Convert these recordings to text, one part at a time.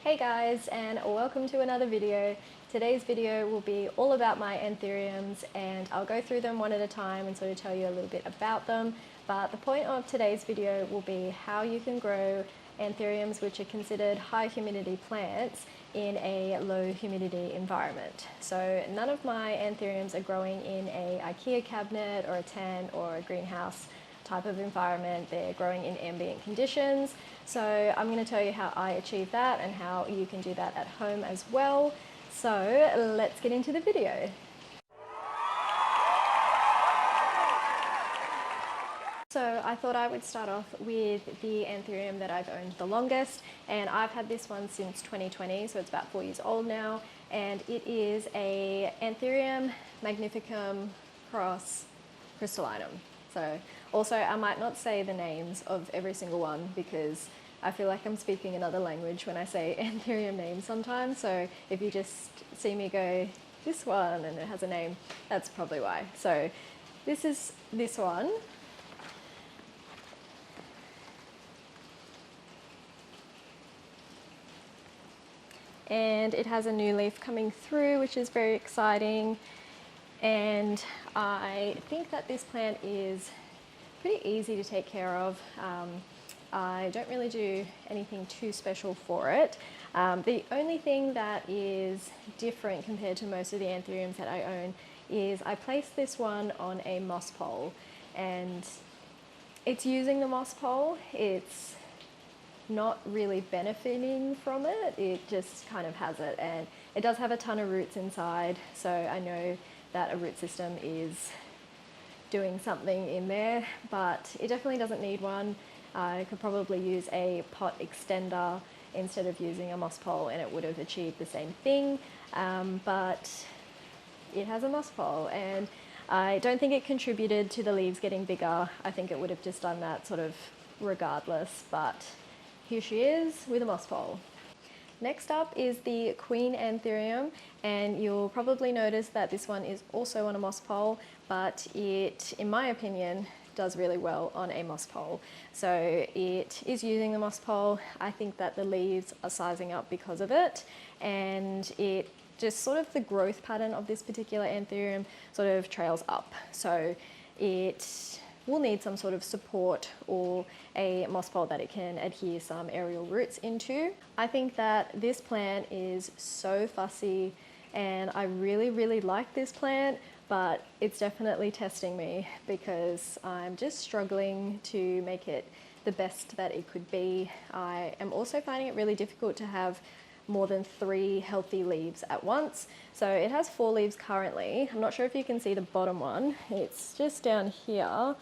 Hey guys, and welcome to another video. Today's video will be all about my Anthuriums, and I'll go through them one at a time and sort of tell you a little bit about them. But the point of today's video will be how you can grow Anthuriums which are considered high humidity plants in a low humidity environment. So none of my Anthuriums are growing in a IKEA cabinet or a tent or a greenhouse type of environment. They're growing in ambient conditions. So I'm going to tell you how I achieve that and how you can do that at home as well. So let's get into the video. So I thought I would start off with the Anthurium that I've owned the longest, and I've had this one since 2020, so it's about 4 years old now, and it is a Anthurium magnificum cross crystallinum. So also I might not say the names of every single one because I feel like I'm speaking another language when I say Anthurium names sometimes. So if you just see me go this one and it has a name, that's probably why. So this is this one. And it has a new leaf coming through, which is very exciting. And I think that this plant is pretty easy to take care of. I don't really do anything too special for it. The only thing that is different compared to most of the Anthuriums that I own is I placed this one on a moss pole, and it's using the moss pole. It's not really benefiting from it. It just kind of has it, and it does have a ton of roots inside, so I know that a root system is doing something in there, but it definitely doesn't need one. I could probably use a pot extender instead of using a moss pole and it would have achieved the same thing, but it has a moss pole, and I don't think it contributed to the leaves getting bigger. I think it would have just done that sort of regardless, but here she is with a moss pole. Next up is the Queen Anthurium, and you'll probably notice that this one is also on a moss pole, but it, in my opinion, does really well on a moss pole. So it is using the moss pole. I think that the leaves are sizing up because of it, and it just sort of the growth pattern of this particular Anthurium sort of trails up. So it will need some sort of support or a moss pole that it can adhere some aerial roots into. I think that this plant is so fussy, and I really like this plant, but it's definitely testing me because I'm just struggling to make it the best that it could be. I am also finding it really difficult to have more than 3 healthy leaves at once. So it has 4 leaves currently. I'm not sure if you can see the bottom one. It's just down here,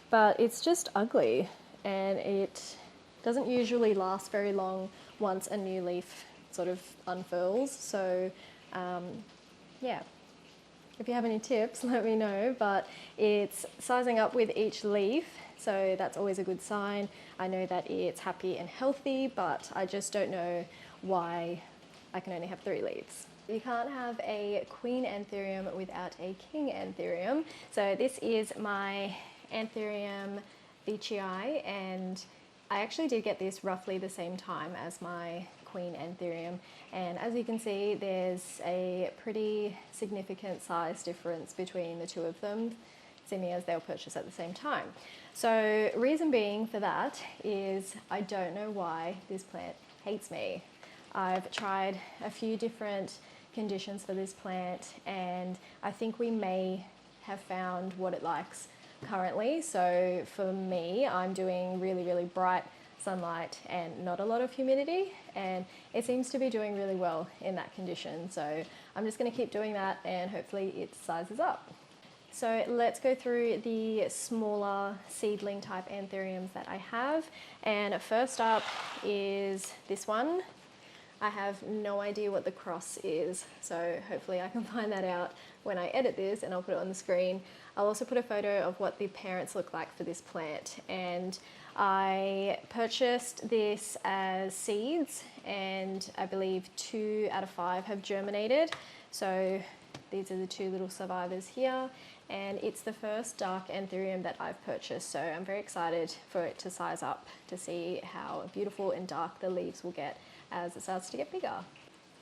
but it's just ugly, and it doesn't usually last very long once a new leaf sort of unfurls. So yeah, if you have any tips, let me know. But it's sizing up with each leaf, so that's always a good sign. I know that it's happy and healthy, but I just don't know why I can only have 3 leaves. You can't have a Queen Anthurium without a King Anthurium. So this is my Anthurium veitchii, and I actually did get this roughly the same time as my Queen Anthurium, and as you can see, there's a pretty significant size difference between the two of them, seeming as they were purchased at the same time. So reason being for that is I don't know why this plant hates me. I've tried a few different conditions for this plant, and I think we may have found what it likes currently. So for me, I'm doing really bright sunlight and not a lot of humidity, and it seems to be doing really well in that condition. So I'm just going to keep doing that, and hopefully it sizes up. So let's go through the smaller seedling type Anthuriums that I have, and first up is this one. I have no idea what the cross is, so hopefully I can find that out when I edit this, and I'll put it on the screen. I'll also put a photo of what the parents look like for this plant, and I purchased this as seeds, and I believe 2 out of 5 have germinated. So these are the 2 little survivors here, and it's the first dark Anthurium that I've purchased, so I'm very excited for it to size up to see how beautiful and dark the leaves will get as it starts to get bigger.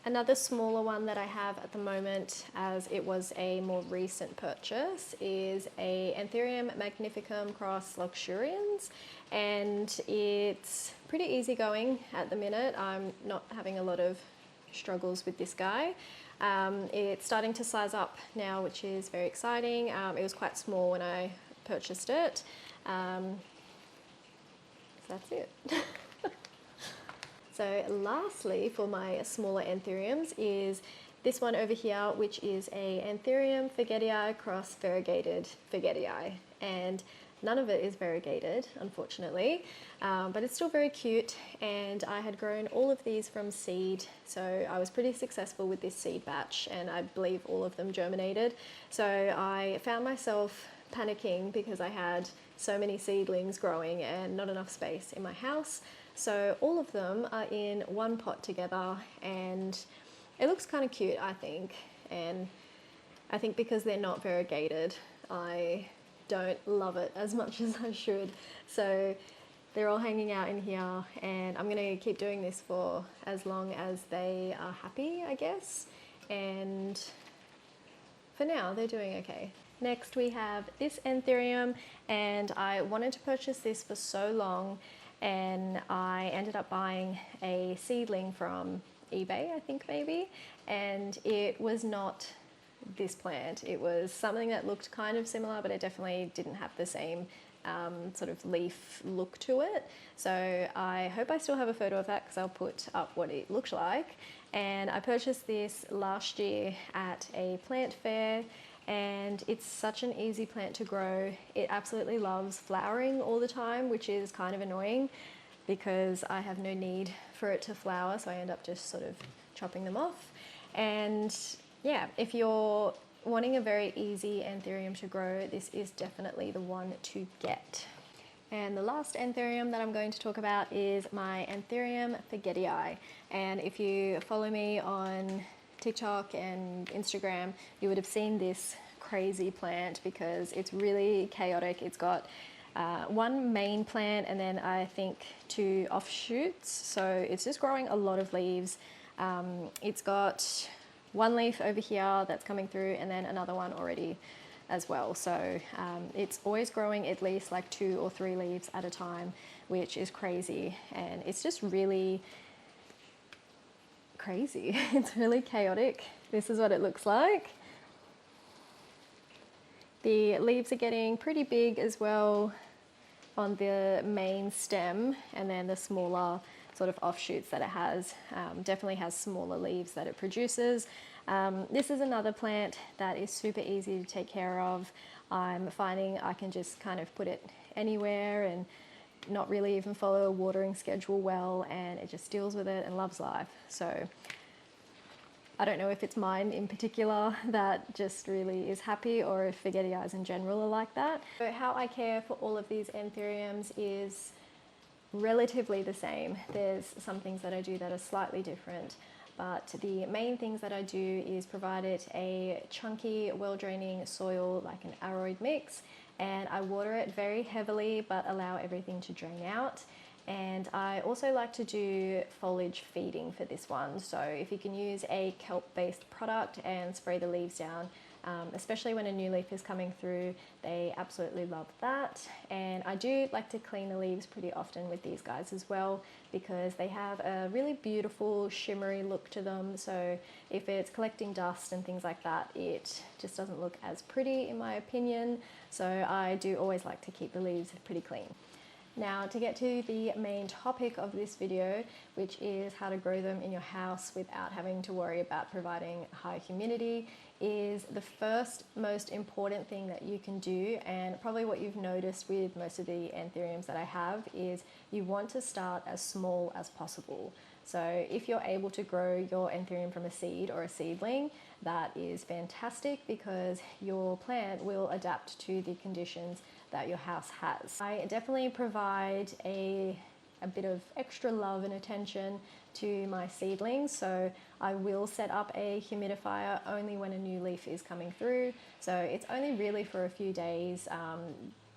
Another smaller one that I have at the moment, as it was a more recent purchase, is a Anthurium magnificum cross luxurians, and it's pretty easygoing at the minute. I'm not having a lot of struggles with this guy. It's starting to size up now, which is very exciting. It was quite small when I purchased it. So that's it. So lastly, for my smaller Anthuriums is this one over here, which is a Anthurium forgetii cross variegated forgetii, and none of it is variegated, unfortunately, but it's still very cute. And I had grown all of these from seed, so I was pretty successful with this seed batch, and I believe all of them germinated. So I found myself panicking because I had so many seedlings growing and not enough space in my house. So all of them are in one pot together, and it looks kind of cute, I think. And I think because they're not variegated, I don't love it as much as I should. So they're all hanging out in here, and I'm gonna keep doing this for as long as they are happy, I guess. And for now, they're doing okay. Next we have this Anthurium, and I wanted to purchase this for so long, and I ended up buying a seedling from eBay, I think maybe, and it was not this plant. It was something that looked kind of similar, but it definitely didn't have the same sort of leaf look to it. So I hope I still have a photo of that, because I'll put up what it looked like. And I purchased this last year at a plant fair, and it's such an easy plant to grow. It absolutely loves flowering all the time, which is kind of annoying because I have no need for it to flower, so I end up just sort of chopping them off. And yeah, if you're wanting a very easy Anthurium to grow, this is definitely the one to get. And the last Anthurium that I'm going to talk about is my Anthurium forgetii. And if you follow me on TikTok and Instagram, you would have seen this crazy plant because it's really chaotic. It's got one main plant and then I think 2 offshoots, so it's just growing a lot of leaves. It's got one leaf over here that's coming through, and then another one already as well. So it's always growing at least like 2 or 3 leaves at a time, which is crazy. And it's just really crazy. It's really chaotic. This is what it looks like. The leaves are getting pretty big as well on the main stem, and then the smaller sort of offshoots that it has definitely has smaller leaves that it produces. This is another plant that is super easy to take care of. I'm finding I can just kind of put it anywhere and not really even follow a watering schedule well, and it just deals with it and loves life. So I don't know if it's mine in particular that just really is happy, or if forgetiis in general are like that. So how I care for all of these Anthuriums is relatively the same. There's some things that I do that are slightly different, but the main things that I do is provide it a chunky, well-draining soil like an Aroid mix, and I water it very heavily but allow everything to drain out. And I also like to do foliage feeding for this one, so if you can use a kelp-based product and spray the leaves down, especially when a new leaf is coming through, they absolutely love that. And I do like to clean the leaves pretty often with these guys as well, because they have a really beautiful shimmery look to them. So if it's collecting dust and things like that, it just doesn't look as pretty in my opinion. So I do always like to keep the leaves pretty clean. Now, to get to the main topic of this video, which is how to grow them in your house without having to worry about providing high humidity, is the first most important thing that you can do, and probably what you've noticed with most of the Anthuriums that I have, is you want to start as small as possible. So if you're able to grow your Anthurium from a seed or a seedling, that is fantastic, because your plant will adapt to the conditions that your house has. I definitely provide a a bit of extra love and attention to my seedlings. So I will set up a humidifier only when a new leaf is coming through. So it's only really for a few days,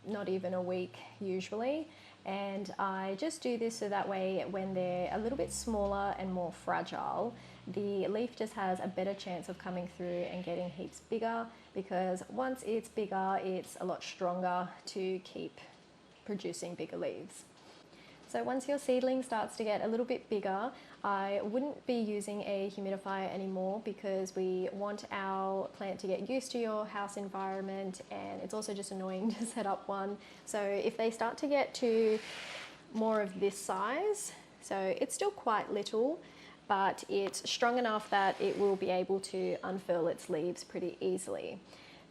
not even a week usually. And I just do this so that way when they're a little bit smaller and more fragile, the leaf just has a better chance of coming through and getting heaps bigger, because once it's bigger, it's a lot stronger to keep producing bigger leaves. So once your seedling starts to get a little bit bigger, I wouldn't be using a humidifier anymore, because we want our plant to get used to your house environment, and it's also just annoying to set up one. So if they start to get to more of this size, so it's still quite little, but it's strong enough that it will be able to unfurl its leaves pretty easily.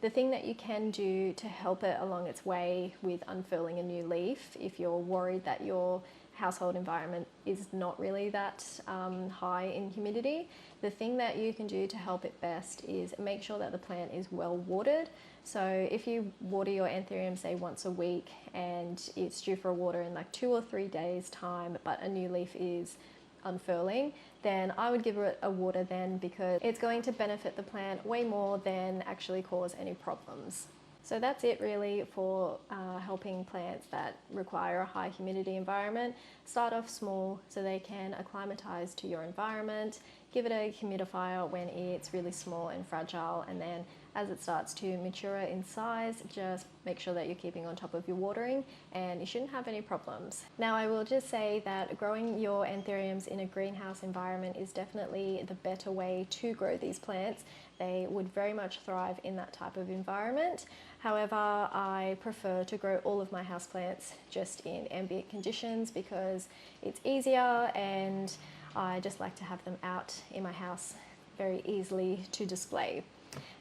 The thing that you can do to help it along its way with unfurling a new leaf, if you're worried that your household environment is not really that high in humidity, the thing that you can do to help it best is make sure that the plant is well watered. So if you water your Anthurium, say once a week, and it's due for a water in like 2 or 3 days time, but a new leaf is unfurling, then I would give it a water then, because it's going to benefit the plant way more than actually cause any problems. So that's it really for helping plants that require a high humidity environment. Start off small so they can acclimatize to your environment. Give it a humidifier when it's really small and fragile, and then as it starts to mature in size, just make sure that you're keeping on top of your watering, and you shouldn't have any problems. Now I will just say that growing your Anthuriums in a greenhouse environment is definitely the better way to grow these plants. They would very much thrive in that type of environment. However, I prefer to grow all of my houseplants just in ambient conditions, because it's easier, and I just like to have them out in my house very easily to display.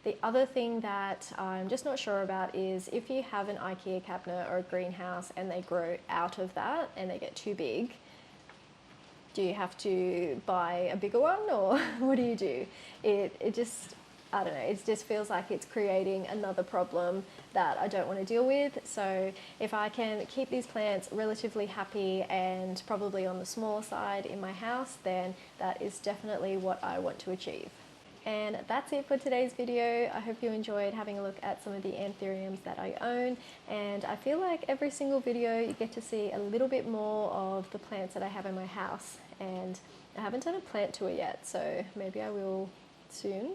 The other thing that I'm just not sure about is if you have an IKEA cabinet or a greenhouse and they grow out of that and they get too big, do you have to buy a bigger one, or what do you do? It just, I don't know, it just feels like it's creating another problem that I don't want to deal with. So if I can keep these plants relatively happy and probably on the smaller side in my house, then that is definitely what I want to achieve. And that's it for today's video. I hope you enjoyed having a look at some of the Anthuriums that I own, and I feel like every single video you get to see a little bit more of the plants that I have in my house, and I haven't done a plant tour yet, so maybe I will soon.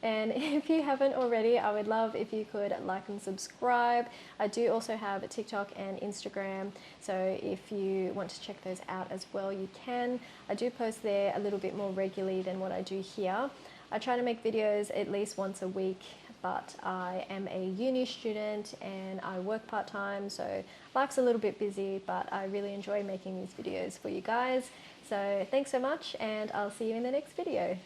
And if you haven't already, I would love if you could like and subscribe. I do also have a TikTok and Instagram, so if you want to check those out as well, you can. I do post there a little bit more regularly than what I do here. I try to make videos at least once a week, but I am a uni student and I work part-time, so life's a little bit busy, but I really enjoy making these videos for you guys. So thanks so much, and I'll see you in the next video.